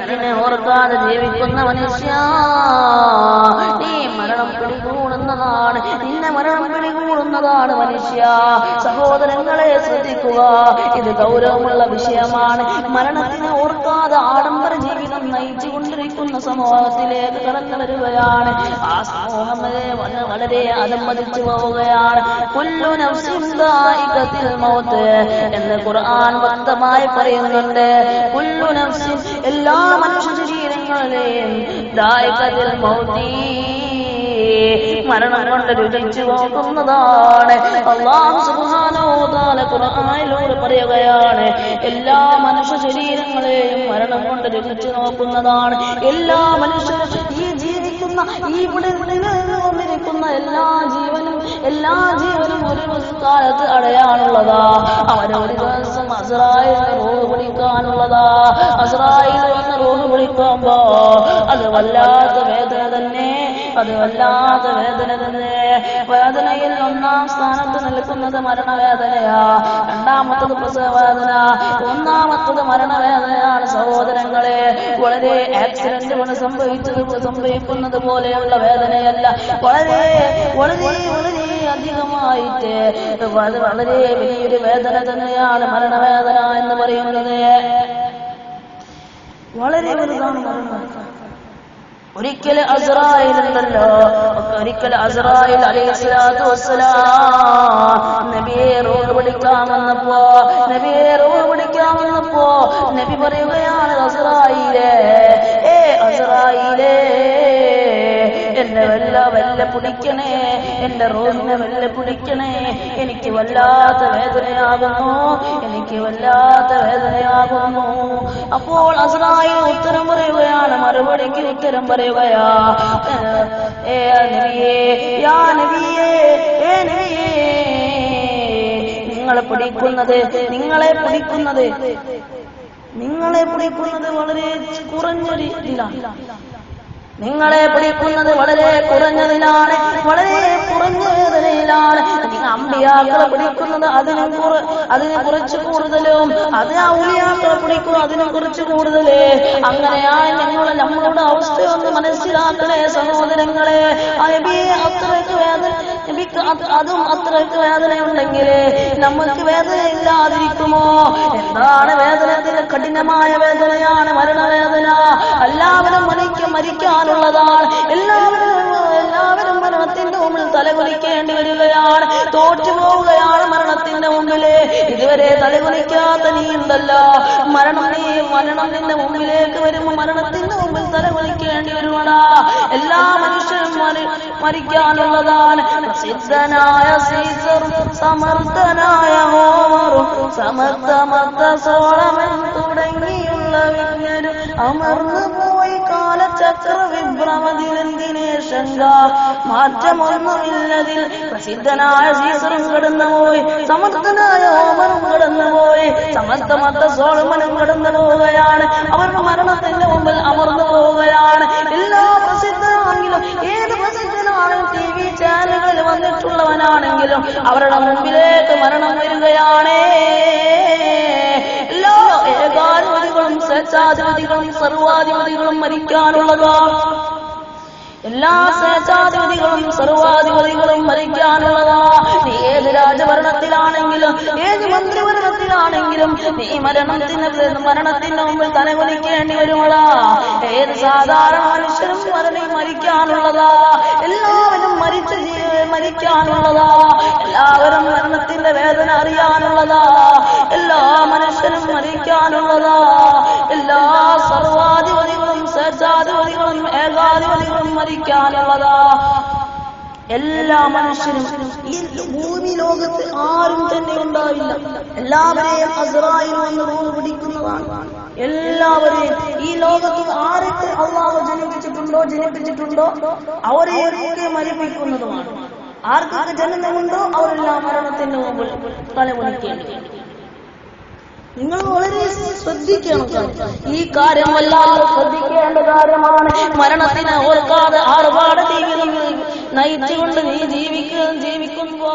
മരണത്തിനെ ഓർക്കാതെ ജീവിക്കുന്ന മനുഷ്യ, നീ മരണം പിടികൂടുന്നതാണ്, നിന്നെ മരണം പിടികൂടുന്നതാണ് മനുഷ്യ. സഹോദരങ്ങളെ ശ്രദ്ധിക്കുക, ഇത് ഗൗരവമുള്ള വിഷയമാണ്. മരണത്തിനെ ഓർക്കാതെ ആഡംബര ജീവിതം നയിച്ചുകൊണ്ടിരിക്കുന്ന സമൂഹത്തിലേക്ക് കടന്നു വരികയാണ്. ആ സമൂഹം വളരെ അധംപതിച്ചു പോവുകയാണ്. കുല്ലു നഫ്സിൻ ദാഇഖത്തുൽ മൗത്ത് എന്ന് ഖുർആൻ വ്യക്തമായി പറയുന്നുണ്ട്. കുല്ലു നഫ്സിൻ, എല്ലാ മനുഷ്യ ശരീരങ്ങളെയും ദാഇഖത്തുൽ മൗത്ത്, മരണം കൊണ്ട് രുചിച്ചു നോക്കുന്നതാണ്. അല്ലാഹു സുബ്ഹാനഹു വ തആല ഖുർആനിലൂടെ പറയുകയാണ്, എല്ലാ മനുഷ്യ ശരീരങ്ങളെയും മരണം കൊണ്ട് രുചിച്ചു നോക്കുന്നതാണ്. എല്ലാ മനുഷ്യരും ഈ ജീവിക്കുന്ന ഈ ഇവിടെ നിലനിന്നുകൊണ്ടിരിക്കുന്ന എല്ലാ ജീവനും ഒരു കാലത്ത് അടയാനുള്ളതാ. അവനൊരു ദിവസം അസ്രായേൽ റൂഹ് പിടിക്കാനുള്ളതാ. അസ്രായേൽ വന്ന് റൂഹ് പിടിക്കുമ്പോ അത് വല്ലാത്ത വേദന തന്നെ, അത് വല്ലാത്ത വേദന തന്നെ. വേദനയിൽ ഒന്നാം സ്ഥാനത്ത് നിൽക്കുന്നത് മരണവേദനയാ, രണ്ടാമത്തത് പ്രസവവേദന, ഒന്നാമത്തത് മരണവേദനയാണ്. സഹോദരങ്ങളെ, വളരെ ആക്സിഡന്റുകൾ സംഭവിക്കുന്നത് പോലെയുള്ള വേദനയല്ല, വളരെ വളരെ വളരെ അധികമായിട്ട് വളരെ വലിയൊരു വേദന തന്നെയാണ് മരണവേദന എന്ന് പറയുന്നത്. വളരെ വലുതാണ് മരണവേദന. ഒരിക്കൽ അസ്രായേൽ ഉണ്ടല്ലോ, ഒരിക്കൽ അസ്രായേൽ അലൈഹിസ്സലാത്തു വസ്സലാം നബിയെ റൂഹ് പിടിക്കാമെന്നപ്പോ നബി പറയുകയാണ്, അസ്രായേലേ, അസ്രായേലേ, എന്നെ വല്ല പിടിക്കണേ, എന്റെ റൂഹിനെ വല്ല പിടിക്കണേ, എനിക്ക് വല്ലാത്ത വേദനയാകുന്നു, എനിക്ക് വല്ലാത്ത വേദനയാകുന്നു. അപ്പോൾ അസ്രായേൽ ഉത്തരം പറയുകയാണ്, മറുപടിക്ക് ഉത്തരം പറയുകയാ, നിങ്ങളെ പിടിക്കുന്നത് വളരെ കുറഞ്ഞൊരു ഇതിലാണ്, നിങ്ങളെ പിടിക്കുന്നത് വളരെ കുറഞ്ഞതിലാണ്, വളരെ കുറഞ്ഞ വേദനയിലാണ്. അമ്പിയാക്കളെ പിടിക്കുന്നത് അതിനെ കുറിച്ച് കൂടുതലും, അത് ഔലിയാക്കളെ പിടിക്കും അതിനെ കുറിച്ച് കൂടുതല്. അങ്ങനെയാണ് നമ്മളുടെ അവസ്ഥയൊന്ന് മനസ്സിലാക്കണേ സഹോദരങ്ങളെ. അത്രയ്ക്ക് വേദന, അതും അത്രയ്ക്ക് വേദനയുണ്ടെങ്കിൽ നമുക്ക് വേദന ഇല്ലാതിരിക്കുമോ? എന്താണ് വേദനത്തിന്? കഠിനമായ വേദനയാണ് മരണവേദന. എല്ലാവരും മരിക്കാനുള്ളതാണ്. എല്ലാവരും മരണത്തിന്റെ മുമ്പിൽ തലകുലിക്കേണ്ടി വരികയാണ്, തോറ്റുപോവുകയാണ് മരണത്തിന്റെ മുമ്പില്. ഇതുവരെ തലകുലിക്കാത്ത നീ ഉണ്ടല്ലോ, മരണം നിന്റെ മുമ്പിലേക്ക് വരുമ്പോ മരണത്തിന്റെ മുമ്പിൽ തലകുലിക്കേണ്ടി വരുവാടാ. എല്ലാ മനുഷ്യരും മരിക്കാനുള്ളതാണ്. പ്രസിദ്ധനായ സീസറും സമർത്ഥനായ ഹോമറും സമർത്ഥമത്ത സോളമൻ തുടങ്ങിയുള്ള വിജ്ഞരും അമർന്നു പോയി കാലചക്ര വിഭ്രമതിലെന്തിനെ ശങ്ക, മാറ്റമൊന്നുമില്ലതിൽ. പ്രസിദ്ധനായ സീസറും കടന്നുപോയി, സമർത്ഥനായ ഹോമറും കടന്നുപോയി, സമർത്ഥമത്ത സോളമനും കടന്നു പോവുകയാണ്. അവരുടെ മരണത്തിന്റെ മുമ്പിൽ അമർന്നു പോവുകയാണ്. എല്ലാ പ്രസിദ്ധനാണെങ്കിലും, ഏത് പ്രസിദ്ധനാണെങ്കിലും, TV ചാനലുകളിൽ വന്നിട്ടുള്ളവനാണെങ്കിലും അവരുടെ മുമ്പിലേക്ക് മരണം വരികയാണ്. എല്ലാ ഏകാധിപതികളും സ്വേച്ഛാധിപതികളും സർവാധിപതികളും മരിക്കാനുള്ളതാണ്. എല്ലാ സ്വേച്ഛാധിപതികളും സർവാധിപതികളും മരിക്കാനുള്ളതാ. നീ ഏത് രാജഭരണത്തിലാണെങ്കിലും, ഏത് മന്ത്രിഭരണത്തിലാണെങ്കിലും നീ മരണത്തിന് മുമ്പിൽ തലകുലിക്കേണ്ടി വരുമടാ. ഏത് സാധാരണ മനുഷ്യരും മരിക്കാനുള്ളതാ. എല്ലാവരും മരിക്കാനുള്ളതാ. എല്ലാവരും മരണത്തിന്റെ വേദന അറിയാനുള്ളതാ. എല്ലാ മനുഷ്യരും മരിക്കാനുള്ളതാ. എല്ലാ സർവാധിപതികളും സ്വേച്ഛാധിപതികളും ഏകാധിപതികളും മരിക്കാനുള്ളതാ. എല്ലാ മനുഷ്യരും ഈ ഭൂമി ലോകത്ത് ആരും തന്നെ ഉണ്ടാവില്ല. എല്ലാവരെയും അസ്രായേൽ വന്ന് റൂഹ് പിടിക്കുന്നതാണ്. എല്ലാവരെയും ഈ ലോകത്ത് ആരൊക്കെ അല്ലാഹു ജനിപ്പിച്ചിട്ടുണ്ടോ അവരെയൊക്കെ മരിപ്പിക്കുന്നതുമാണ്. ആർക്കൊക്കെ ജനനമുണ്ടോ അവരെല്ലാം മരണത്തിന്റെ മുമ്പിൽ തലകുനിക്കേണ്ടി. നിങ്ങൾ വളരെ ശ്രദ്ധിക്കണം. ഈ കാര്യം വല്ലാതെ ശ്രദ്ധിക്കേണ്ട കാര്യമാണ്. മരണത്തിനെ ഓർക്കാതെ ആർഭാട ജീവിതം നയിച്ചുകൊണ്ട് നീ ജീവിക്കുമ്പോ